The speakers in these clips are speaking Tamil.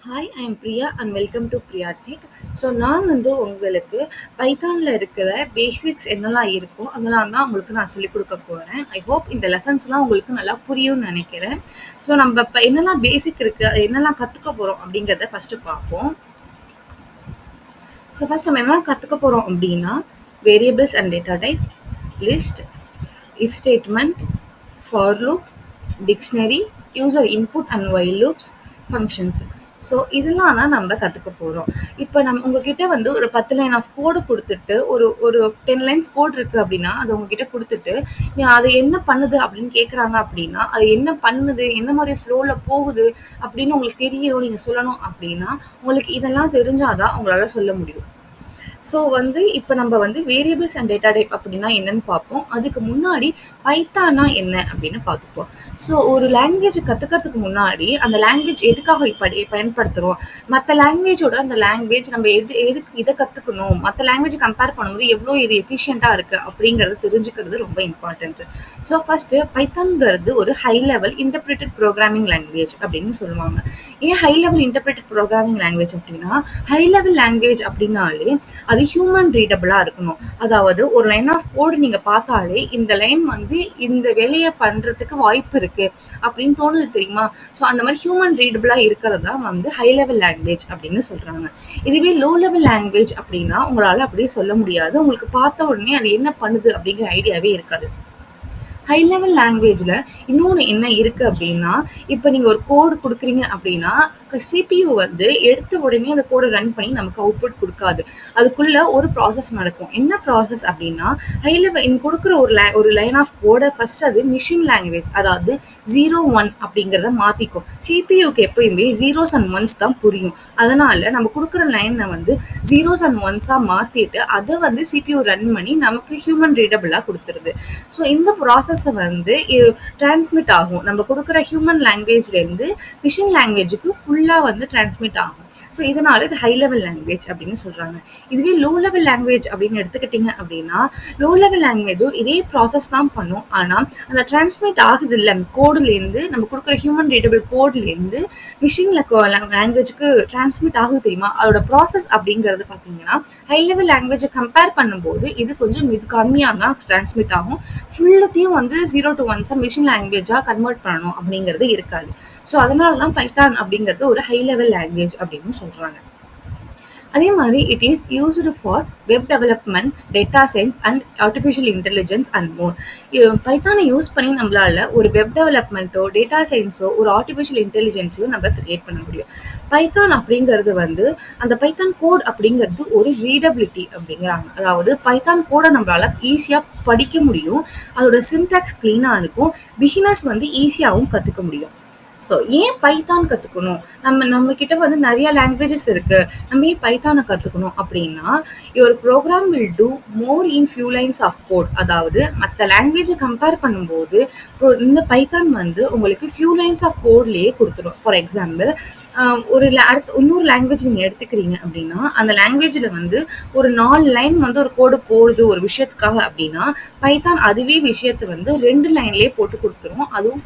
Hi, I am Priya and welcome to Priya tech. So நான் வந்து உங்களுக்கு பைத்தானில் இருக்கிற பேசிக்ஸ் என்னெல்லாம் இருக்கோ அதெல்லாம் தான் உங்களுக்கு நான் சொல்லிக் கொடுக்க போகிறேன். ஐ ஹோப் இந்த லெசன்ஸ்லாம் உங்களுக்கு நல்லா புரியும்னு நினைக்கிறேன். ஸோ நம்ம இப்போ என்னெல்லாம் பேசிக் இருக்குது, அது என்னெல்லாம் கற்றுக்க போகிறோம் அப்படிங்கிறத ஃபஸ்ட்டு பார்ப்போம். ஸோ ஃபஸ்ட் நம்ம என்னெல்லாம் கற்றுக்க போகிறோம் அப்படின்னா variables and data type, list, if statement, for loop, dictionary, user input and while loops, functions. So இதெல்லாம் தான் நம்ம கற்றுக்க போகிறோம். இப்போ உங்ககிட்ட வந்து ஒரு 10 லைன் ஆஃப் கோடு கொடுத்துட்டு ஒரு ஒரு 10 லைன்ஸ் கோட் இருக்குது அப்படின்னா அது உங்ககிட்ட கொடுத்துட்டு அது என்ன பண்ணுது அப்படின்னு கேட்குறாங்க அப்படின்னா அது என்ன பண்ணுது, என்ன மாதிரி ஃப்ளோவில் போகுது அப்படின்னு உங்களுக்கு தெரியணும், நீங்கள் சொல்லணும் அப்படின்னா உங்களுக்கு இதெல்லாம் தெரிஞ்சாதான் உங்களால் சொல்ல முடியும். ஸோ வந்து இப்போ நம்ம வந்து வேரியபிள்ஸ் அண்ட் டேட்டா டைப் அப்படின்னா என்னன்னு பார்ப்போம். அதுக்கு முன்னாடி பைத்தானா என்ன அப்படின்னு பார்த்துப்போம். ஸோ ஒரு லாங்குவேஜ் கற்றுக்கிறதுக்கு முன்னாடி அந்த லாங்குவேஜ் எதுக்காக பயன்படுத்துகிறோம், மற்ற லாங்குவேஜோட அந்த லாங்குவேஜ் நம்ம எதுக்கு இதை கற்றுக்கணும், மற்ற லாங்குவேஜ் கம்பேர் பண்ணும்போது எவ்வளோ இது எஃபிஷியண்ட்டாக இருக்குது அப்படிங்கிறது தெரிஞ்சுக்கிறது ரொம்ப இம்பார்ட்டன்ட். ஸோ ஃபஸ்ட்டு பைத்தான்ங்கிறது ஒரு high level interpreted programming language அப்படின்னு சொல்லுவாங்க. ஏன் high level interpreted programming language அப்படின்னா ஹை லெவல் லாங்குவேஜ் அப்படின்னாலே அது ஹியூமன் ரீடபிளாக இருக்கணும். அதாவது ஒரு லைன் ஆஃப் கோடு நீங்கள் பார்த்தாலே இந்த லைன் வந்து இந்த வேலையை பண்ணுறதுக்கு வாய்ப்பு இருக்குது அப்படின்னு தோணுது தெரியுமா. ஸோ அந்த மாதிரி ஹியூமன் ரீடபிளாக இருக்கிறது தான் வந்து ஹை லெவல் லாங்குவேஜ் அப்படின்னு சொல்கிறாங்க. இதுவே லோ லெவல் லாங்குவேஜ் அப்படின்னா உங்களால் அப்படியே சொல்ல முடியாது. உங்களுக்கு பார்த்த உடனே அது என்ன பண்ணுது அப்படிங்கிற ஐடியாவே இருக்காது. ஹை லெவல் லாங்குவேஜில் இன்னொன்று என்ன இருக்குது அப்படின்னா, இப்போ நீங்கள் ஒரு கோடு கொடுக்குறீங்க அப்படின்னா சிபியூ வந்து எடுத்த உடனே அந்த கோடை ரன் பண்ணி நமக்கு அவுட்புட் கொடுக்காது. அதுக்குள்ள ஒரு ப்ராசஸ் நடக்கும். என்ன ப்ராசஸ் அப்படின்னா ஹை லெவல் கொடுக்குற ஒரு லைன் ஆஃப் கோடை ஃபர்ஸ்ட் அது மிஷின் லாங்குவேஜ், அதாவது 0-1 அப்படிங்கிறத மாற்றிக்கும். சிபியூக்கு எப்பயுமே 0s and 1s தான் புரியும். அதனால நம்ம கொடுக்குற லைனை வந்து 0s and 1s மாற்றிட்டு அதை வந்து சிபியூ ரன் பண்ணி நமக்கு ஹியூமன் ரீடபிளாக கொடுத்துருது. ஸோ இந்த ப்ராசஸை வந்து டிரான்ஸ்மிட் ஆகும். நம்ம கொடுக்குற ஹியூமன் லாங்குவேஜ்லேருந்து மிஷின் லாங்குவேஜுக்கு ஃபுல்லாக வந்து டிரான்ஸ்மிட் ஆகும். ஸோ இதனால இது ஹை லெவல் லாங்குவேஜ் அப்படின்னு சொல்கிறாங்க. இதுவே லோ லெவல் லாங்குவேஜ் அப்படின்னு எடுத்துக்கிட்டிங்க அப்படின்னா லோ லெவல் லாங்குவேஜும் இதே ப்ராசஸ் தான் பண்ணும். ஆனால் அந்த டிரான்ஸ்மிட் ஆகுது இல்லை கோடுலேருந்து நம்ம கொடுக்குற ஹியூமன் ரீடபிள் கோட்லேருந்து மிஷினில் லாங்குவேஜுக்கு டிரான்ஸ்மிட் ஆகுது தெரியுமா. அதோட ப்ராசஸ் அப்படிங்கிறது பார்த்தீங்கன்னா ஹை லெவல் லாங்குவேஜை கம்பேர் பண்ணும்போது இது கொஞ்சம் கம்மியாக தான் டிரான்ஸ்மிட் ஆகும். ஃபுல்லத்தையும் வந்து 0 to 1 மிஷின் லாங்குவேஜாக கன்வெர்ட் பண்ணணும் அப்படிங்கிறது இருக்காது. ஸோ அதனால தான் பைத்தான் அப்படிங்கிறது ஒரு ஹை லெவல் லாங்குவேஜ் அப்படின்னு சொல்கிறாங்க. அதே மாதிரி it is used for web development, data science and artificial intelligence and more. பைத்தானை யூஸ் பண்ணி நம்மளால ஒரு வெப் டெவலப்மெண்ட்டோ, டேட்டா சயின்ஸோ, ஒரு ஆர்டிஃபிஷியல் இன்டெலிஜென்ஸையோ நம்ம கிரியேட் பண்ண முடியும். பைத்தான் அப்படிங்கிறது வந்து அந்த பைத்தான் கோட் அப்படிங்கிறது ஒரு ரீடபிலிட்டி அப்படிங்கிறாங்க. அதாவது பைத்தான் கோடை நம்மளால ஈஸியாக படிக்க முடியும். அதோட சின்டாக்ஸ் க்ளீனாக இருக்கும். பிகினர்ஸ் வந்து ஈஸியாகவும் கற்றுக்க முடியும். ஸோ ஏன் பைத்தான் கற்றுக்கணும், நம்ம கிட்ட வந்து நிறைய லாங்குவேஜஸ் இருக்குது, நம்ம ஏன் பைத்தானை கற்றுக்கணும் அப்படின்னா ஒரு program will do more in few lines of code. அதாவது மற்ற லாங்குவேஜை கம்பேர் பண்ணும்போது இந்த பைத்தான் வந்து உங்களுக்கு ஃபியூ லைன்ஸ் ஆஃப் கோட்லேயே கொடுத்துரும். ஃபார் எக்ஸாம்பிள் இன்னொரு லாங்குவேஜ் நீங்கள் எடுத்துக்கிறீங்க அப்படின்னா அந்த லாங்குவேஜில் வந்து ஒரு 4 லைன் வந்து ஒரு கோடு போடுது ஒரு விஷயத்துக்காக அப்படின்னா பைத்தான் அதுவே விஷயத்தை வந்து 2 லைன்லேயே போட்டு கொடுத்துரும். அதுவும்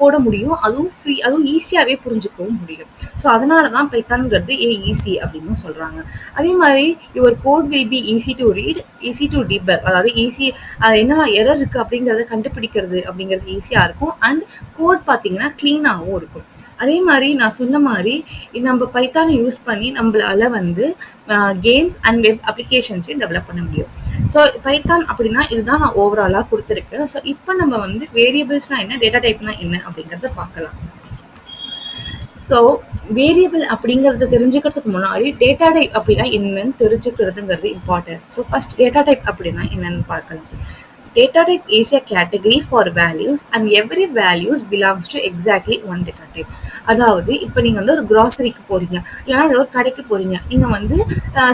போட முடியும், அதுவும் ஈஸியாகவே புரிஞ்சுக்கவும் முடியும். ஸோ அதனால தான் பைத்தான்ங்கிறது ஈஸி அப்படின்னு சொல்கிறாங்க. அதே மாதிரி your code will be easy to read, easy to debug. அதாவது என்னெல்லாம் எரர் இருக்குது அப்படிங்கிறத கண்டுபிடிக்கிறது அப்படிங்கிறது ஈஸியாக இருக்கும். அண்ட் கோட் பார்த்தீங்கன்னா க்ளீனாகவும் இருக்கும். அதே மாதிரி நான் சொன்ன மாதிரி நம்ம பைத்தானை யூஸ் பண்ணி நம்மளால வந்து கேம்ஸ் அண்ட் வெப் அப்ளிகேஷன்ஸையும் டெவலப் பண்ண முடியும். ஸோ பைத்தான் அப்படின்னா இதுதான் நான் ஓவராலாக கொடுத்துருக்கேன். ஸோ இப்போ நம்ம வந்து வேரியபிள்ஸ்னால் என்ன, டேட்டா டைப்னா என்ன அப்படிங்கிறத பார்க்கலாம். ஸோ வேரியபிள் அப்படிங்கிறத தெரிஞ்சுக்கிறதுக்கு முன்னாடி டேட்டா டைப் அப்படின்னா என்னன்னு தெரிஞ்சுக்கிறதுங்கிறது important. So first data type அப்படின்னா என்னன்னு பார்க்கலாம். Data type is a category for values and every values belongs to exactly one data type. அதாவது இப்போ நீங்கள் வந்து ஒரு க்ராசரிக்கு போகிறீங்க, இல்லைனா ஏதோ ஒரு கடைக்கு போகிறீங்க, நீங்கள் வந்து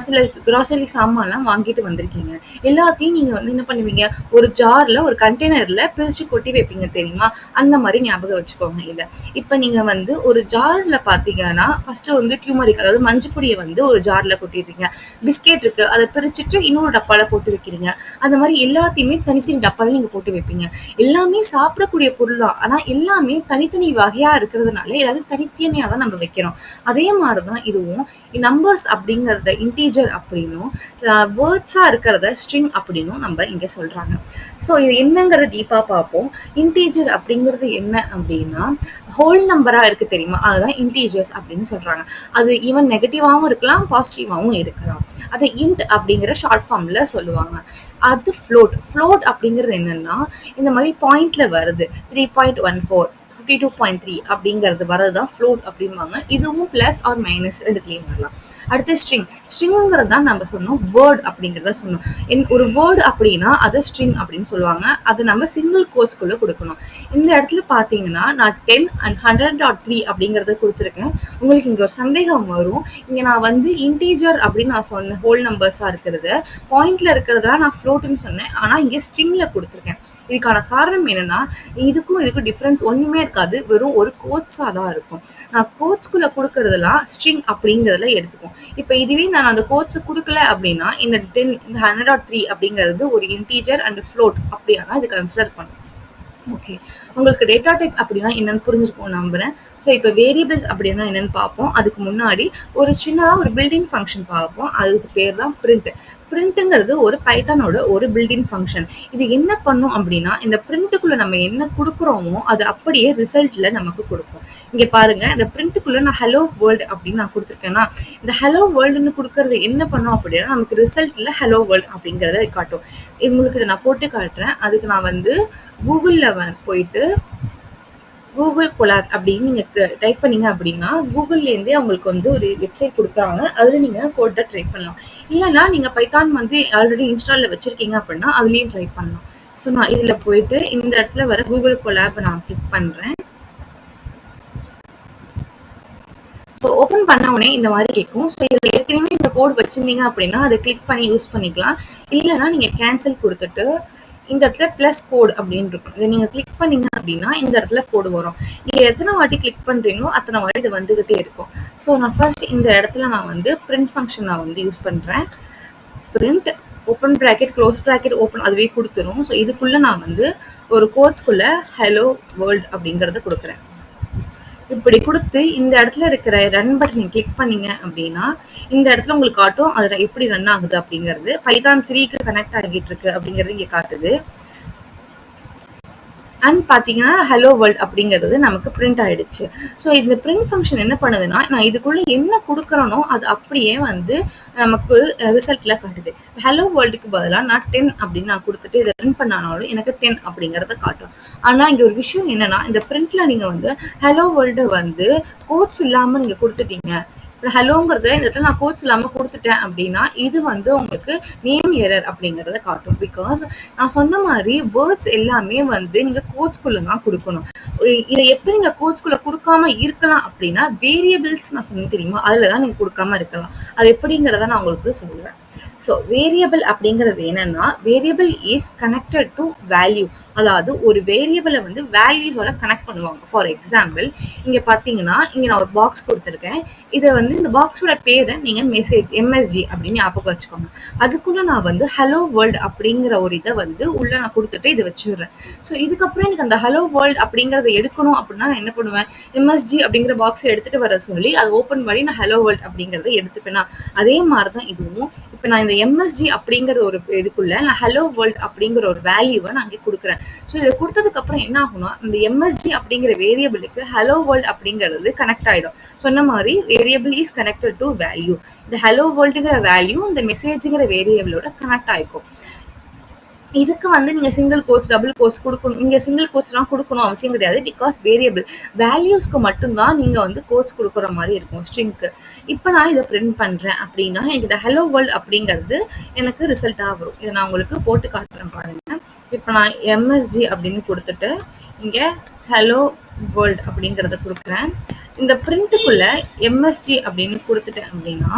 சில க்ராசரி சாமான்லாம் வாங்கிட்டு வந்திருக்கீங்க. எல்லாத்தையும் நீங்கள் வந்து என்ன பண்ணுவீங்க, ஒரு ஜாரில் ஒரு கண்டெய்னரில் பிரித்து கொட்டி வைப்பீங்க தெரியுமா. அந்த மாதிரி ஞாபகம் வச்சுக்கோங்க இதை. இப்போ நீங்கள் வந்து ஒரு ஜாரில் பார்த்தீங்கன்னா ஃபஸ்ட்டு வந்து டியூமரிக், அதாவது மஞ்சள் பொடியை வந்து ஒரு ஜாரில் கொட்டிடுறீங்க. பிஸ்கெட் இருக்குது, அதை பிரிச்சுட்டு இன்னொரு டப்பாவில் போட்டு வைக்கிறீங்க. அந்த மாதிரி எல்லாத்தையுமே தனித்தனி தனித்தனி டப்பால நீங்க போட்டு வைப்பீங்க. எல்லாமே சாப்பிடக்கூடிய பொருள் தான். ஆனா எல்லாமே தனித்தனி வகையா இருக்கிறதுனால எல்லாத்தையும் தனித்தனியா தான் நம்ம வைக்கிறோம். அதே மாதிரி தான் இதுவும் நம்பர்ஸ் அப்படிங்கிறத இன்டீஜர் அப்படின்னும், வேர்ட்ஸா இருக்கிறத ஸ்ட்ரிங் அப்படின்னும் நம்ம இங்க சொல்றாங்க. ஸோ இது என்னங்கிறத டீப்பா பார்ப்போம். இன்டீஜர் அப்படிங்கிறது என்ன அப்படின்னா ஹோல் நம்பரா இருக்கு தெரியுமா, அதுதான் இன்டீஜர்ஸ் அப்படின்னு சொல்றாங்க. அது ஈவன் நெகட்டிவாவும் இருக்கலாம், பாசிட்டிவாவும் இருக்கலாம். அதை இன்ட் அப்படிங்கிற ஷார்ட் ஃபார்ம்ல சொல்லுவாங்க. அது ஃப்ளோட் அப்படிங்கிறது என்னன்னா இந்த மாதிரி பாயிண்ட்ல வருது 3.14 52.3 அப்படிங்கிறது வரதுதான் ஃப்ளோட் அப்படிம்பாங்க. இதுவும் பிளஸ் ஆர் மைனஸ் ரெண்டுத்துலயும் வரலாம். அடுத்து ஸ்ட்ரிங்குங்கிறது தான் நம்ம சொன்னோம் வேர்ட் அப்படிங்கிறத சொன்னோம். ஒரு வேர்டு அப்படின்னா அதை ஸ்ட்ரிங் அப்படின்னு சொல்லுவாங்க. அது நம்ம சிங்கிள் கோட்ஸ்குள்ள கொடுக்கணும். இந்த இடத்துல பாத்தீங்கன்னா நான் 10 and 100.3 அப்படிங்கறத கொடுத்துருக்கேன். உங்களுக்கு இங்க ஒரு சந்தேகம் வரும், இங்க நான் வந்து இன்டீஜர் அப்படின்னு நான் சொன்னேன், ஹோல் நம்பர்ஸா இருக்கிறது பாயிண்ட்ல இருக்கிறதா நான் ஃப்ளோட்னு சொன்னேன், ஆனா இங்க ஸ்ட்ரிங்ல கொடுத்துருக்கேன். இதுக்கான காரணம் என்னன்னா இதுக்கும் டிஃபரன்ஸ் ஒண்ணுமே இருக்காது, வெறும் ஒரு கோட்ஸா தான் இருக்கும். நான் கோட்ஸ்குள்ள கொடுக்கறதெல்லாம் ஸ்ட்ரிங் அப்படிங்கிறதுல எடுத்துக்கும். இப்ப இதுவே நான் அந்த கோட்ஸ் கொடுக்கல அப்படின்னா இந்த 10 இந்த 100.3 அப்படிங்கிறது ஒரு இன்டீஜர் அண்ட் ஃப்ளோட் அப்படியா தான் இது கன்சிடர் பண்ணும். ஓகே, உங்களுக்கு டேட்டா டைப் அப்படின்னா என்னன்னு புரிஞ்சிருக்கும் நம்புறேன். ஸோ இப்போ வேரியபிள்ஸ் அப்படின்னா என்னன்னு பார்ப்போம். அதுக்கு முன்னாடி ஒரு சின்னதாக ஒரு பில்டிங் ஃபங்க்ஷன் பார்ப்போம். அதுக்கு பேர் தான் பிரிண்ட். பிரிண்ட்டுங்கிறது ஒரு பைத்தானோட ஒரு பில்டிங் ஃபங்க்ஷன். இது என்ன பண்ணும் அப்படின்னா இந்த பிரிண்ட்டுக்குள்ள நம்ம என்ன கொடுக்குறோமோ அது அப்படியே ரிசல்ட்ல நமக்கு கொடுக்கும். இங்க பாருங்க, இந்த பிரிண்ட்டுக்குள்ள நான் ஹலோ வேர்ல்டு அப்படின்னு நான் கொடுத்துருக்கேன்னா இந்த ஹலோ வேர்ல்டுன்னு கொடுக்கறது என்ன பண்ணும் அப்படின்னா நமக்கு ரிசல்ட்ல ஹலோ வேர்ல்டு அப்படிங்கிறத காட்டும். உங்களுக்கு இதை நான் போட்டு காட்டுறேன். அதுக்கு நான் வந்து கூகுளில் போயிட்டு கூகுள் கொலாப் அப்படின்னு நீங்க டைப் பண்ணீங்க அப்படின்னா கூகுள்லேருந்தே அவங்களுக்கு வந்து ஒரு வெப்சைட் கொடுக்குறாங்க. அதில் நீங்க கோட்டை ட்ரை பண்ணலாம். இல்லைன்னா நீங்க பைத்தான் வந்து ஆல்ரெடி இன்ஸ்டாலில் வச்சிருக்கீங்க அப்படின்னா அதுலேயும் ட்ரை பண்ணலாம். ஸோ நான் இதில் போயிட்டு இந்த இடத்துல வர கூகுள் கொலாப் நான் கிளிக் பண்றேன். ஸோ ஓப்பன் பண்ண உடனே இந்த மாதிரி கேட்கும். ஸோ இதில் ஏற்கனவே இந்த கோட் வச்சிருந்தீங்க அப்படின்னா அதை கிளிக் பண்ணி யூஸ் பண்ணிக்கலாம். இல்லைன்னா நீங்க கேன்சல் கொடுத்துட்டு இந்த இடத்துல பிளஸ் கோட் அப்படின்னு இருக்கும். இதை நீங்க கிளிக் பண்ணீங்க அப்படின்னா இந்த இடத்துல கோடு வரும். நீங்க எத்தனை வாட்டி கிளிக் பண்றீங்களோ அத்தனை வாட்டி இது வந்துகிட்டே இருக்கும். ஸோ நான் ஃபர்ஸ்ட் இந்த இடத்துல நான் வந்து பிரிண்ட் ஃபங்க்ஷன் நான் வந்து யூஸ் பண்றேன். Print open bracket close bracket open அதுவே கொடுத்துரும். ஸோ இதுக்குள்ள நான் வந்து ஒரு கோட்ஸ்குள்ள ஹலோ வேர்ல்ட் அப்படிங்கறத கொடுக்குறேன். இப்படி கொடுத்து இந்த இடத்துல இருக்கிற ரன் பட்டனை கிளிக் பண்ணீங்க அப்படின்னா இந்த இடத்துல உங்களுக்கு காட்டும் அது எப்படி ரன் ஆகுது அப்படிங்கிறது. பைத்தான் 3க்கு கனெக்ட் ஆகிட்டு இருக்கு அப்படிங்கிறது இங்க காட்டுது. அண்ட் பார்த்தீங்கன்னா ஹலோ வேர்ல்ட் அப்படிங்கிறது நமக்கு பிரிண்ட் ஆயிடுச்சு. ஸோ இந்த பிரிண்ட் ஃபங்க்ஷன் என்ன பண்ணுதுன்னா நான் இதுக்குள்ள என்ன கொடுக்குறனோ அது அப்படியே வந்து நமக்கு ரிசல்ட்ல காட்டுது. ஹலோ வேர்ல்டுக்கு பதிலாக நான் 10 அப்படின்னு நான் கொடுத்துட்டு இதை ரன் பண்ணாலும் எனக்கு 10 அப்படிங்கிறத காட்டும். ஆனால் இங்கே ஒரு விஷயம் என்னன்னா இந்த பிரிண்ட்ல நீங்க வந்து ஹலோ வேர்ல்டு வந்து கோட்ஸ் இல்லாமல் நீங்க கொடுத்துட்டீங்க. ஹலோங்கிறத இந்த இடத்துல நான் கோட்ஸ் இல்லாமல் கொடுத்துட்டேன் அப்படின்னா இது வந்து உங்களுக்கு நேம் எரர் அப்படிங்கிறத காட்டும். பிகாஸ் நான் சொன்ன மாதிரி வேர்ட்ஸ் எல்லாமே வந்து நீங்க கோட்ஸ்குள்ள தான் கொடுக்கணும். இதை எப்படி நீங்க கோட்ஸ்குள்ள கொடுக்காம இருக்கலாம் அப்படின்னா வேரியபிள்ஸ் நான் சொன்னேன் தெரியுமா, அதுல தான் நீங்க கொடுக்காம இருக்கலாம். அது எப்படிங்கிறத நான் உங்களுக்கு சொல்றேன். ஸோ வேரியபிள் அப்படிங்கிறது என்னன்னா variable is connected to value. அதாவது ஒரு வேரியபிளை வந்து வேல்யூஸோட கனெக்ட் பண்ணுவாங்க. ஃபார் எக்ஸாம்பிள் இங்க பாத்தீங்கன்னா இங்க நான் ஒரு பாக்ஸ் கொடுத்துருக்கேன். இதை வந்து இந்த பாக்ஸோட பேரை நீங்க மெசேஜ் எம்எஸ்ஜி அப்படின்னு ஞாபகம் வச்சுக்கோங்க. அதுக்குள்ள நான் வந்து ஹலோ வேர்ல்டு அப்படிங்கிற ஒரு இதை வந்து உள்ள நான் கொடுத்துட்டு இதை வச்சிடுறேன். ஸோ இதுக்கப்புறம் எனக்கு அந்த ஹலோ வேர்ல்டு அப்படிங்கறத எடுக்கணும் அப்படின்னா நான் என்ன பண்ணுவேன், எம்எஸ்ஜி அப்படிங்கிற பாக்ஸ் எடுத்துட்டு வர சொல்லி அதை ஓப்பன் பண்ணி நான் ஹலோ வேர்ல்டு அப்படிங்கறத எடுத்துப்பேனா. அதே மாதிரிதான் இதுவும். இப்போ நான் இந்த எம்எஸ்ஜி அப்படிங்கிற ஒரு இதுக்குள்ள நான் ஹலோ வேர்ல்ட் அப்படிங்கிற ஒரு வேல்யூவை நான் அங்கே கொடுக்குறேன். ஸோ இதை கொடுத்ததுக்கு அப்புறம் என்ன ஆகும்னா இந்த எம்எஸ்ஜி அப்படிங்கிற வேரியபிளுக்கு ஹலோ வேர்ல்ட் அப்படிங்கிறது கனெக்ட் ஆயிடும். சொன்ன மாதிரி variable is connected to value. இந்த ஹலோ வேர்ல்டுங்கிற வேல்யூ இந்த மெசேஜுங்கிற வேரியபிளோட கனெக்ட் ஆயிக்கும். இதுக்கு வந்து நீங்க சிங்கிள் கோட்ஸ் டபுள் கோட்ஸ் கொடுக்கணும். இங்க சிங்கிள் கோட்ஸ்லாம் கொடுக்கணும் அவசியம் கிடையாது. பிகாஸ் வேரியபிள் வேல்யூஸ்க்கு மட்டும்தான் நீங்க வந்து கோட்ஸ் கொடுக்குற மாதிரி இருக்கும் ஸ்ட்ரிங்க்கு. இப்போ நான் இதை பிரிண்ட் பண்றேன் அப்படின்னா எனக்கு இந்த ஹலோ வேர்ல்ட் அப்படிங்கிறது எனக்கு ரிசல்ட்டா வரும். இதை நான் உங்களுக்கு போட்டு காட்டுறேன் பாருங்க. இப்போ நான் எம்எஸ்ஜி அப்படின்னு கொடுத்துட்டு இங்க ஹலோ வேர்ல்ட் அப்படிங்கிறத கொடுக்குறேன். இந்த பிரிண்ட்டுக்குள்ள எம்எஸ்ஜி அப்படின்னு கொடுத்துட்டேன் அப்படின்னா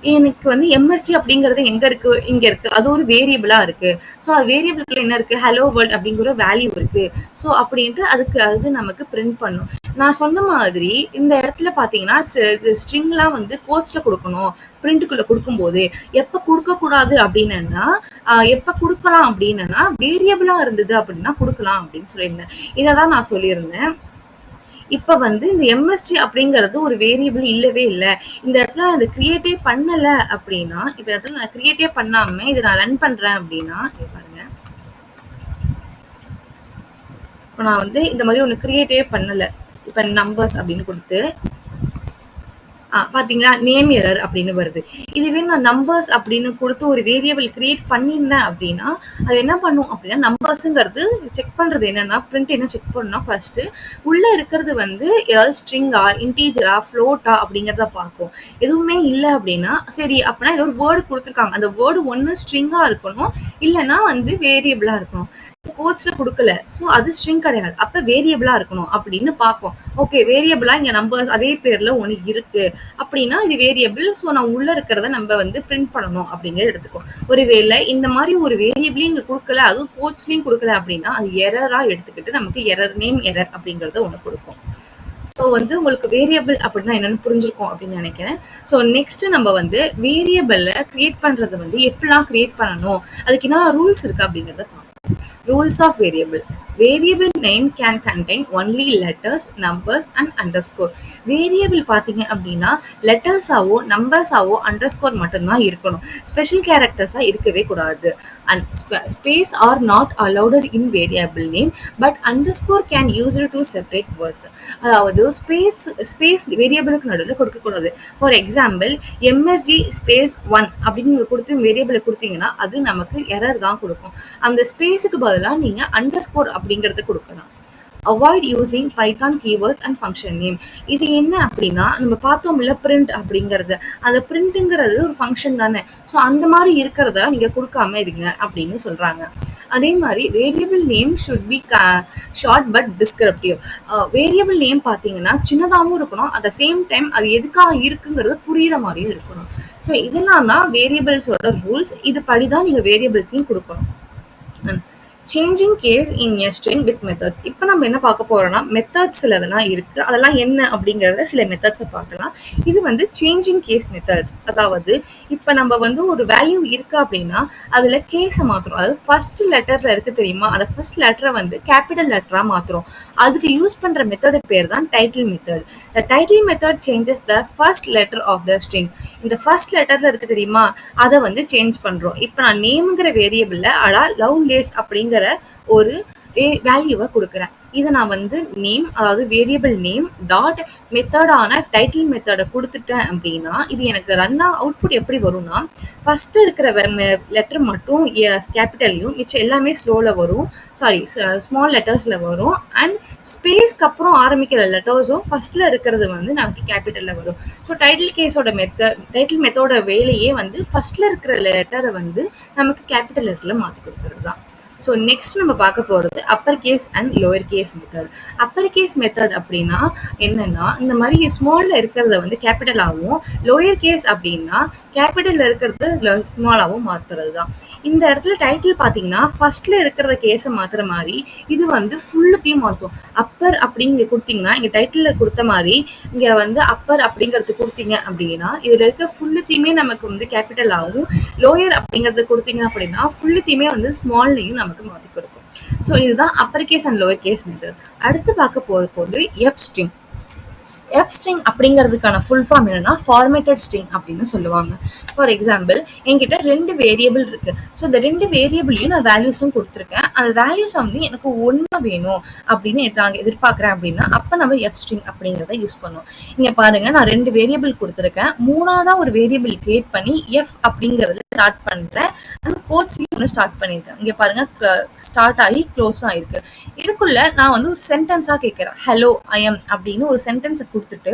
எனக்கு வந்து எம்எஸ்டி அப்படிங்கிறது எங்க இருக்கு? இங்க இருக்கு. அது ஒரு வேரியபிளா இருக்கு. ஸோ அது வேரியபிளுக்குள்ள என்ன இருக்கு? ஹலோ வேர்ல்ட் அப்படிங்கிற வேல்யூ இருக்கு. ஸோ அப்படின்ட்டு அதுக்கு அது நமக்கு பிரிண்ட் பண்ணும். நான் சொன்ன மாதிரி இந்த இடத்துல பார்த்தீங்கன்னா, ஸ்ட்ரிங்லாம் வந்து கோட்ஸ்ல குடுக்கணும். பிரிண்ட்டுக்குள்ள குடுக்கும்போது, எப்ப குடுக்கக்கூடாது அப்படின்னன்னா, எப்ப குடுக்கலாம் அப்படின்னன்னா, வேரியபிளா இருந்தது அப்படின்னா குடுக்கலாம் அப்படின்னு சொல்லியிருந்தேன். இத தான் நான் சொல்லியிருந்தேன். இப்ப வந்து இந்த எம்எஸ்ஜி அப்படிங்கிறது ஒரு வேரியபிள் இல்லவே இல்ல. இந்த இடத்துல நான் இத கிரியேட்டே பண்ணல அப்படின்னா, இப்ப இடத்துல நான் கிரியேட்டே பண்ணாம இத நான் ரன் பண்றேன் அப்படின்னா, இங்க பாருங்க. இப்ப நான் வந்து இந்த மாரி ஒண்ணு கிரியேட்டே பண்ணல. இப்ப நம்பர்ஸ் அப்படின்னு குடுத்து பாத்தீங்களா? நேம் எரர் அப்படின்னு வருது. இதுவே நான் நம்பர்ஸ் அப்படின்னு குடுத்து ஒரு வேரியபிள் கிரியேட் பண்ணியிருந்தேன் அப்படின்னா, அது என்ன பண்ணும் அப்படின்னா, நம்பர்ஸ்ங்கிறது செக் பண்றது என்னன்னா, பிரிண்ட் என்ன செக் பண்ணும்னா, ஃபர்ஸ்ட்டு உள்ள இருக்கிறது வந்து ஏதாவது ஸ்ட்ரிங்கா, இன்டீஜரா, ஃப்ளோட்டா அப்படிங்கிறத பார்க்கும். எதுவுமே இல்ல அப்படின்னா, சரி அப்பன்னா ஏதோ ஒரு வேர்ட் குடுத்துருக்காங்க. அந்த வேர்ட் ஒண்ணு ஸ்ட்ரிங்கா இருக்கணும், இல்லன்னா வந்து வேரியபிளா இருக்கணும். கோட்ஸ்ல குடுக்கல. ஸோ அது ஸ்ட்ரிங் கிடையாது. அப்ப வேரியபிளா இருக்கணும் அப்படின்னு பார்ப்போம். ஓகே வேரியபிளா இங்க நம்பர்ஸ் அதே பேர்ல ஒண்ணு இருக்கு. அப்படின்னா இது வேரியபிள். ஸோ நான் உள்ள இருக்கிறத நம்ம வந்து பிரிண்ட் பண்ணணும் அப்படிங்கிறத எடுத்துக்கோ. ஒருவேளை இந்த மாதிரி ஒரு வேரியபிளையும் இங்க குடுக்கல, அதுவும் கோட்ஸ்லயும் குடுக்கல அப்படின்னா அது எரரா எடுத்துக்கிட்டு நமக்கு எரர் நேம் எரர் அப்படிங்கறத ஒண்ணு குடுக்கும். ஸோ வந்து உங்களுக்கு வேரியபிள் அப்படின்னா என்னன்னு புரிஞ்சிருக்கும் அப்படின்னு நினைக்கிறேன். ஸோ நெக்ஸ்ட் நம்ம வந்து வேரியபிள கிரியேட் பண்றது வந்து எப்படிலாம் கிரியேட் பண்ணணும், அதுக்கு என்ன ரூல்ஸ் இருக்கு அப்படிங்கறத பார்ப்போம். Rules of variable. Variable name can contain only letters, numbers and underscore. Variable பார்த்தீங்க அப்படின்னா letters ஆவோ numbers ஆவோ underscore மட்டும்தான் இருக்கணும். ஸ்பெஷல் கேரக்டர்ஸா இருக்கவே கூடாது. And space are not allowed in variable name, but underscore can used to separate words. அதாவது ஸ்பேஸ் வேரியபிளுக்கு நடுவில் கொடுக்க கூடாது. ஃபார் எக்ஸாம்பிள் எம்எஸ்டி ஸ்பேஸ் 1 அப்படின்னு நீங்க கொடுத்து வேரியபிளை கொடுத்தீங்கன்னா அது நமக்கு எரர் தான் கொடுக்கும். அந்த ஸ்பேஸுக்கு பதிலா நீங்க அண்டர்ஸ்கோர் அப்படிங்கறத கொடுக்கலாம். Avoid using Python keywords and function name. இது என்ன அப்படின்னா நம்ம பார்த்தோம்ல பிரிண்ட் அப்படிங்கிறது, அந்த பிரிண்ட்ங்கிறது ஒரு ஃபங்க்ஷன் தானே. ஸோ அந்த மாதிரி இருக்கிறத நீங்க கொடுக்காம இருங்க அப்படின்னு சொல்றாங்க. அதே மாதிரி variable name should be short but descriptive. Variable name பார்த்தீங்கன்னா சின்னதாகவும் இருக்கணும், அட் த சேம் டைம் அது எதுக்காக இருக்குங்கிறது புரியுற மாதிரியும் இருக்கணும். ஸோ இதெல்லாம் தான் வேரியபிள்ஸோட ரூல்ஸ். இது படிதான் நீங்க வேரியபிள்ஸையும் கொடுக்கணும். Changing case in a string with methods. இப்போ நம்ம என்ன பார்க்க போறோம்னா மெத்தட்ஸ் சிலதெல்லாம் இருக்கு. அதெல்லாம் என்ன அப்படிங்கறத சில மெத்தட்ஸை பார்க்கலாம். இது வந்து சேஞ்சிங் கேஸ் மெத்தட்ஸ். அதாவது இப்போ நம்ம வந்து ஒரு வேல்யூ இருக்கு அப்படின்னா அதுல கேஸை மாத்துறோம். அதாவது ஃபர்ஸ்ட் லெட்டர்ல இருக்கு தெரியுமா, அந்த ஃபர்ஸ்ட் லெட்டரை வந்து கேபிட்டல் லெட்டரா மாத்துறோம். அதுக்கு யூஸ் பண்ற மெத்தட் பேர் தான் title method. The title method changes the first letter of the string. இந்த ஃபர்ஸ்ட் லெட்டர்ல இருக்கு தெரியுமா, அதை வந்து சேஞ்ச் பண்றோம். இப்போ நான் நேம்ங்கிற வேரியபிள்ல லவ் லேஸ் அப்படிங்கிற ஒரு வேல்யூவை கொடுக்குறேன். இதை நான் வந்து நேம், அதாவது வேரியபிள் நேம் டாட் மெத்தடான டைட்டில் மெத்தடை கொடுத்துட்டேன் அப்படின்னா இது எனக்கு ரன்னா அவுட்புட் எப்படி வரும்னா, ஃபர்ஸ்ட் இருக்கிற லெட்டர் மட்டும் கேபிட்டல்லையும் மிச்சம் எல்லாமே ஸ்லோல வரும், சாரி ஸ்மால் லெட்டர்ஸ்ல வரும். அண்ட் ஸ்பேஸ்க்கு அப்புறம் ஆரம்பிக்கிற லெட்டர்ஸும் ஃபர்ஸ்ட்ல இருக்கிறது வந்து நமக்கு கேபிட்டல்ல வரும். ஸோ டைட்டில் மெத்தோட வேலையே வந்து ஃபர்ஸ்ட்ல இருக்கிற லெட்டரை வந்து நமக்கு கேபிட்டல் லெட்டர்ல மாற்றி கொடுக்கறது தான். ஸோ நெக்ஸ்ட் நம்ம பார்க்க போகிறது upper case and lower case method. Upper case method அப்படின்னா என்னன்னா, இந்த மாதிரி ஸ்மாலில் இருக்கிறத வந்து கேபிட்டலாகவும், லோயர் கேஸ் அப்படின்னா கேபிட்டலில் இருக்கிறது ஸ்மாலாகவும் மாற்றுறது தான். இந்த இடத்துல டைட்டில் பார்த்தீங்கன்னா ஃபர்ஸ்ட்ல இருக்கிறத கேஸை மாற்றுற மாதிரி இது வந்து ஃபுல்லுத்தையும் மாற்றும். அப்பர் அப்படிங்க கொடுத்தீங்கன்னா இங்கே டைட்டிலில் கொடுத்த மாதிரி இங்கே வந்து அப்பர் அப்படிங்கிறது கொடுத்தீங்க அப்படின்னா இதில் இருக்க ஃபுல்லுத்தையுமே நமக்கு வந்து கேபிட்டலாகவும், லோயர் அப்படிங்கிறது கொடுத்தீங்க அப்படின்னா ஃபுல்லுத்தையுமே வந்து ஸ்மால்லையும் நமக்கு மாற்றி கொடுக்கும். ஸோ இதுதான் upper case and lower case method. அடுத்து பார்க்க போது எஃப் ஸ்ட்ரிங். எஃப் ஸ்ட்ரிங் அப்படிங்கிறதுக்கான ஃபுல் ஃபார்ம் என்னன்னா ஃபார்மேட்டட் ஸ்ட்ரிங் அப்படின்னு சொல்லுவாங்க. ஃபார் எக்ஸாம்பிள் என்கிட்ட 2 வேரியபிள் இருக்கு. ஸோ இந்த 2 வேரியபிளையும் நான் வேல்யூஸும் கொடுத்துருக்கேன். அந்த வேல்யூஸை வந்து எனக்கு ஒன்று வேணும் அப்படின்னு நாங்கள் எதிர்பார்க்குறேன் அப்படின்னா அப்போ நம்ம எஃப் ஸ்ட்ரிங் அப்படிங்கிறத யூஸ் பண்ணுவோம். இங்கே பாருங்க, நான் 2 வேரியபிள் கொடுத்துருக்கேன். மூணாவதா ஒரு வேரியபிள் கிரியேட் பண்ணி எஃப் அப்படிங்கிறதுல ஸ்டார்ட் பண்ணுறேன். அண்ட் கோட்ஸ்லையும் ஒன்று ஸ்டார்ட் பண்ணியிருக்கேன். இங்கே பாருங்க, ஸ்டார்ட் ஆகி க்ளோஸும் ஆயிருக்கு. இதுக்குள்ள நான் வந்து ஒரு சென்டென்ஸாக கேட்குறேன், ஹலோ ஐ எம் அப்படின்னு ஒரு சென்டென்ஸை கொடுத்துட்டு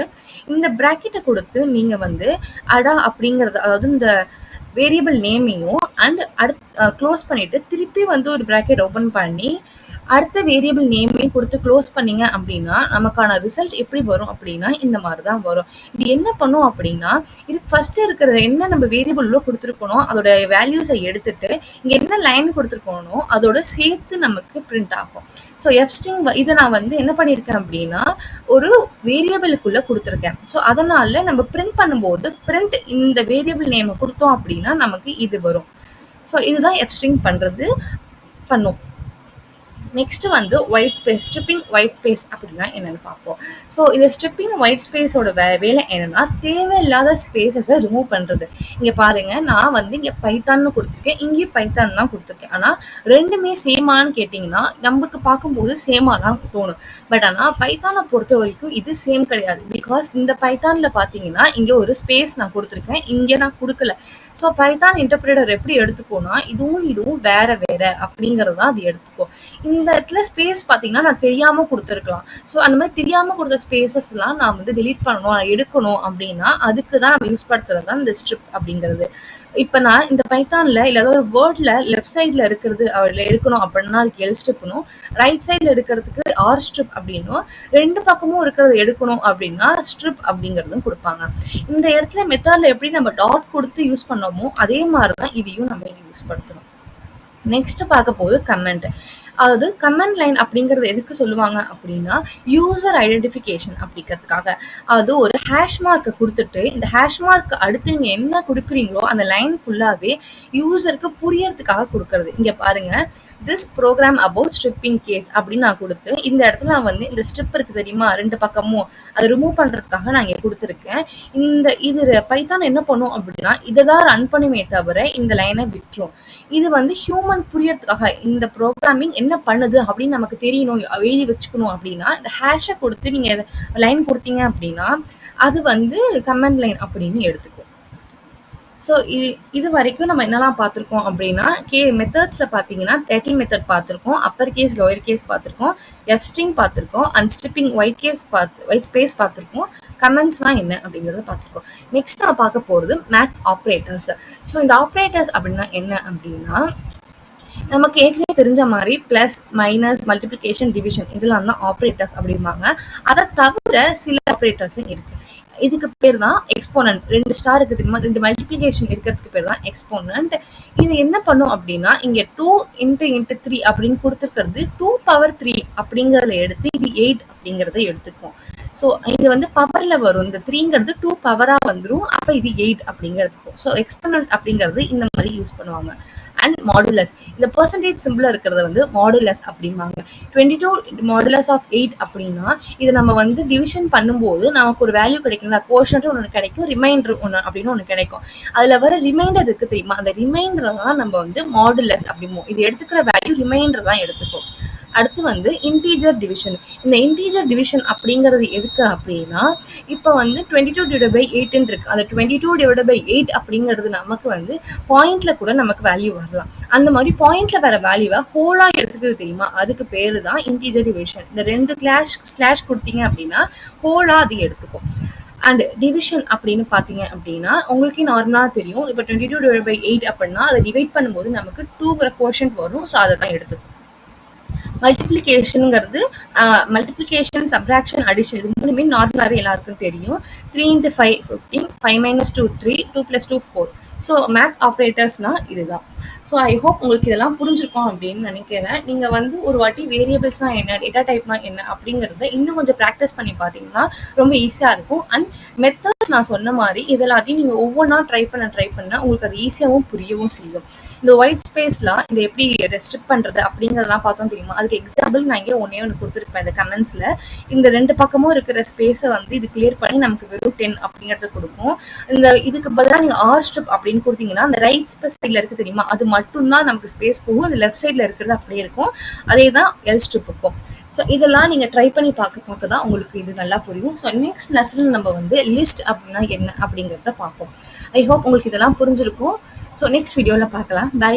இந்த பிராக்கெட்டை கொடுத்து நீங்க வந்து அடா அப்படிங்கறது, அதாவது இந்த வேரியபிள் நேமையும் அண்ட் க்ளோஸ் பண்ணிட்டு திருப்பி வந்து ஒரு பிராக்கெட் ஓபன் பண்ணி அடுத்த வேரியபிள் நேமே கொடுத்து க்ளோஸ் பண்ணீங்க அப்படின்னா நமக்கான ரிசல்ட் எப்படி வரும் அப்படின்னா இந்த மாதிரி தான் வரும். இது என்ன பண்ணும் அப்படின்னா இதுக்கு ஃபர்ஸ்ட் இருக்கிற என்ன நம்ம வேரியபிள் உள்ள கொடுத்துருக்கணும் அதோட வேல்யூஸை எடுத்துட்டு இங்க என்ன லைன் கொடுத்துருக்கோனோ அதோட சேர்த்து நமக்கு பிரிண்ட் ஆகும். ஸோ எஃப்ஸ்ட்ரிங் இதை நான் வந்து என்ன பண்ணியிருக்கேன் அப்படின்னா ஒரு வேரியபிளுக்குள்ள கொடுத்துருக்கேன். ஸோ அதனால நம்ம பிரிண்ட் பண்ணும்போது பிரிண்ட் இந்த வேரியபிள் நேமை கொடுத்தோம் அப்படின்னா நமக்கு இது வரும். ஸோ இதுதான் எஃப்ஸ்ட்ரிங் பண்றது பண்ணும். நெக்ஸ்ட் வந்து white space, striping white space அப்படின்னா என்னன்னு பார்ப்போம். ஸோ இந்த ஸ்ட்ரிப்பிங் ஒயிட் ஸ்பேஸோட வேலை என்னன்னா தேவையில்லாத ஸ்பேசஸை ரிமூவ் பண்றது. இங்க பாருங்க, நான் வந்து இங்க பைத்தான்னு கொடுத்துருக்கேன், இங்கேயும் பைத்தான் தான் கொடுத்துருக்கேன். ஆனா ரெண்டுமே சேமான்னு கேட்டிங்கன்னா நமக்கு பார்க்கும்போது சேமா தான் தோணும். பட் ஆனால் பைத்தானை பொறுத்த வரைக்கும் இது சேம் கிடையாது. பிகாஸ் இந்த பைத்தான்ல பார்த்தீங்கன்னா இங்க ஒரு ஸ்பேஸ் நான் கொடுத்துருக்கேன், இங்க நான் கொடுக்கல. ஸோ பைத்தான் இன்டர்பிரேட்டர் எப்படி எடுத்துக்கோனா இதுவும் வேற வேற அப்படிங்கிறது தான் அது எடுத்துக்கும். இந்த இடத்துல ஸ்பேஸ் பார்த்தீங்கன்னா நான் தெரியாம கொடுத்துருக்கலாம். ஸோ அந்த மாதிரி தெரியாம கொடுத்த ஸ்பேசஸ்லாம் நான் வந்து டெலீட் பண்ணணும், எடுக்கணும் அப்படின்னா அதுக்கு தான் நம்ம யூஸ் படுத்துறது தான் இந்த ஸ்ட்ரிப் அப்படிங்கிறது. இப்போ நான் இந்த பைத்தான்ல இல்லை ஏதாவது ஒரு வேர்ட்ல லெஃப்ட் சைட்ல இருக்கிறது அவர்ல எடுக்கணும் அப்படின்னா அதுக்கு எல் ஸ்ட்ரிப்னும், ரைட் சைட்ல எடுக்கிறதுக்கு ஆர் ஸ்ட்ரிப் அப்படின்னும், ரெண்டு பக்கமும் இருக்கிறது எடுக்கணும் அப்படின்னா ஸ்ட்ரிப் அப்படிங்கிறதும் கொடுப்பாங்க. இந்த இடத்துல மெத்தட்ல எப்படி நம்ம டாட் கொடுத்து யூஸ் பண்ணோமோ அதே மாதிரி தான் இதையும் நம்ம இங்கே யூஸ் படுத்தணும். நெக்ஸ்ட் பார்க்க போது கமெண்ட். அதாவது கமெண்ட் லைன் அப்படிங்கிறது எதுக்கு சொல்லுவாங்க அப்படின்னா யூசர் ஐடென்டிஃபிகேஷன் அப்படிங்கிறதுக்காக. அதாவது ஒரு ஹேஷ் மார்க்கை கொடுத்துட்டு இந்த ஹேஷ் மார்க் அடுத்து நீங்க என்ன கொடுக்குறீங்களோ அந்த லைன் ஃபுல்லாவே யூசருக்கு புரியறதுக்காக கொடுக்கறது. இங்க பாருங்க, this program about stripping case அப்படின்னு நான் கொடுத்து இந்த இடத்துல நான் வந்து இந்த ஸ்ட்ரிப் இருக்கு தெரியுமா ரெண்டு பக்கமும் அதை ரிமூவ் பண்றதுக்காக நான் இங்க கொடுத்துருக்கேன். இது பைத்தான் என்ன பண்ணும் அப்படின்னா இதை தான் ரன் பண்ணுமே தவிர இந்த லைனை விட்டுரும். இது வந்து ஹியூமன் புரியறதுக்காக இந்த ப்ரோக்ராமிங் என்ன பண்ணுது அப்படின்னு நமக்கு தெரியணும், எழுதி வச்சுக்கணும் அப்படின்னா இந்த ஹேஷை கொடுத்து நீங்க லைன் கொடுத்தீங்க அப்படின்னா அது வந்து கமெண்ட் லைன் அப்படின்னு எடுத்துக்கும். ஸோ இது வரைக்கும் நம்ம என்னெல்லாம் பார்த்துருக்கோம் அப்படின்னா மெத்தட்ஸில் பார்த்தீங்கன்னா டைட்டில் மெத்தட் பார்த்துருக்கோம், அப்பர் கேஸ் லோயர் கேஸ் பார்த்துருக்கோம், எஃப்ஸ்ட்ரிங் பார்த்துருக்கோம், அன்ஸ்ட்ரிப்பிங் ஒயிட் ஸ்பேஸ் பார்த்துருக்கோம், கமெண்ட்ஸ்லாம் என்ன அப்படிங்கிறத பார்த்துருக்கோம். நெக்ஸ்ட் நான் பார்க்க போகிறது மேத் ஆப்ரேட்டர்ஸ். ஸோ இந்த ஆப்ரேட்டர்ஸ் அப்படின்னா என்ன அப்படின்னா நமக்கு ஏற்கனவே தெரிஞ்ச மாதிரி பிளஸ் மைனஸ் மல்டிபிளிகேஷன் டிவிஷன் இதெல்லாம் தான் ஆப்ரேட்டர்ஸ் அப்படிம்பாங்க. அதை தவிர சில ஆப்ரேட்டர்ஸும் இருக்கு. இதுக்கு பேர் தான் எக்ஸ்போனன்ட். 2 ஸ்டார் இருக்கு தெரியுமா, 2 மல்டிபிளிகேஷன் இருக்கிறதுக்கு பேர் தான் எக்ஸ்போனன்ட். இது என்ன பண்ணும் அப்படின்னா இங்க 2 × 3 அப்படின்னு கொடுத்துருக்கிறது 2^3 அப்படிங்கறத எடுத்து இது 8 அப்படிங்கறத எடுத்துக்கும். ஸோ இது வந்து பவர்ல வரும், இந்த 3ங்கிறது 2 பவரா வந்துடும், அப்ப இது 8 அப்படிங்கிறதுக்கும். ஸோ எக்ஸ்போனன்ட் அப்படிங்கிறது இந்த மாதிரி யூஸ் பண்ணுவாங்க. அண்ட் மாடுலஸ், இந்த பெர்சன்டேஜ் சிம்பிள் இருக்கிறத வந்து மாடுலஸ் அப்படிம்பாங்க. 22 மாடுலஸ் ஆஃப் 8 அப்படின்னா இதை நம்ம வந்து டிவிஷன் பண்ணும்போது நமக்கு ஒரு வேல்யூ கிடைக்கும், கோஷன்ட் ஒன்று கிடைக்கும், ரிமைண்டர் ஒன்று அப்படின்னு ஒன்று கிடைக்கும். அதுல வர ரிமைண்டர் இருக்கு தெரியுமா, அந்த ரிமைண்டர் தான் நம்ம வந்து மாடுலஸ் அப்படிமோ, இது எடுத்துக்கிற வேல்யூ ரிமைண்டர் தான் எடுத்துக்கும். அடுத்து வந்து இன்டீஜர் டிவிஷன். இந்த இன்டீஜர் டிவிஷன் அப்படிங்கிறது எதுக்கு அப்படின்னா இப்போ வந்து 22/8 இருக்கு, அந்த 22/8 அப்படிங்கிறது நமக்கு வந்து பாயிண்ட்ல கூட நமக்கு வேல்யூ வரலாம். அந்த மாதிரி பாயிண்ட்ல வர வேல்யூவை ஹோலா எடுத்துக்கிறது தெரியுமா, அதுக்கு பேரு தான் இன்டீஜர் டிவிஷன். இந்த 2 ஸ்லாஷ் கொடுத்தீங்க அப்படின்னா ஹோலா அது எடுத்துக்கும். அண்ட் டிவிஷன் அப்படின்னு பார்த்தீங்க அப்படின்னா உங்களுக்கு நார்மலாக தெரியும், இப்போ 22/8 அப்படின்னா அதை டிவைட் பண்ணும்போது நமக்கு 2ங்கிற கோஷன்ட் வரும். ஸோ அதை தான் எடுத்துக்கும். மல்டிப்ளிகேஷனுங்கிறது மல்டிப்ளிகேஷன், சப்ராக்ஷன், அடிஷன் இது மூணுமே நார்மலாகவே எல்லாருக்கும் தெரியும். 3 × 5 15, 5 - 2 3, 2 + 2 4. ஸோ மேத் ஆப்ரேட்டர்ஸ்னால் இதுதான். ஸோ ஐ ஹோப் உங்களுக்கு இதெல்லாம் புரிஞ்சிருக்கும் அப்படின்னு நினைக்கிறேன். நீங்கள் வந்து ஒரு வாட்டி வேரியபிள்ஸ்னால் என்ன, டேட்டா டைப்னா என்ன அப்படிங்கிறத இன்னும் கொஞ்சம் ப்ராக்டிஸ் பண்ணி பார்த்தீங்கன்னா ரொம்ப ஈஸியாக இருக்கும். அண்ட் மெத்தட்ஸ் நான் சொன்ன மாதிரி இதெல்லாத்தையும் நீங்கள் ஒவ்வொன்றா ட்ரை பண்ண உங்களுக்கு அது ஈஸியாகவும் புரியவும் செய்யும். இந்த ஒயிட் ஸ்பேஸ்லாம் இந்த எப்படி ரெஸ்ட்ரிக்ட் பண்ணுறது அப்படிங்கிறதெல்லாம் பார்த்தோம் தெரியுமா, அதுக்கு எக்ஸாம்பிள் நான் இங்கே ஒன்று கொடுத்துருப்பேன் இந்த கமெண்ட்ஸில். இந்த 2 பக்கமும் இருக்கிற ஸ்பேஸை வந்து இது கிளியர் பண்ணி நமக்கு வெறும் 10 அப்படிங்கிறத கொடுக்கும். இந்த இதுக்கு பதிலாக நீங்கள் ஆர் ஸ்ட்ரிப் அப்படின்னு கொடுத்தீங்கன்னா அந்த ரைட் சைடில் இருக்குது தெரியுமா, அது மட்டும்தான் நமக்கு ஸ்பேஸ் போகும், அந்த லெஃப்ட் சைடில் இருக்கிறது அப்படியே இருக்கும். அதே தான் எல் ஸ்ட்ரிப் இருக்கும். ஸோ இதெல்லாம் நீங்கள் ட்ரை பண்ணி பார்க்க தான் உங்களுக்கு இது நல்லா புரியும். ஸோ நெக்ஸ்ட் லெசனில் நம்ம வந்து லிஸ்ட் அப்படின்னா என்ன அப்படிங்கிறத பார்ப்போம். ஐ ஹோப் உங்களுக்கு இதெல்லாம் புரிஞ்சிருக்கும். ஸோ நெக்ஸ்ட் வீடியோவில் பார்க்கலாம். பை.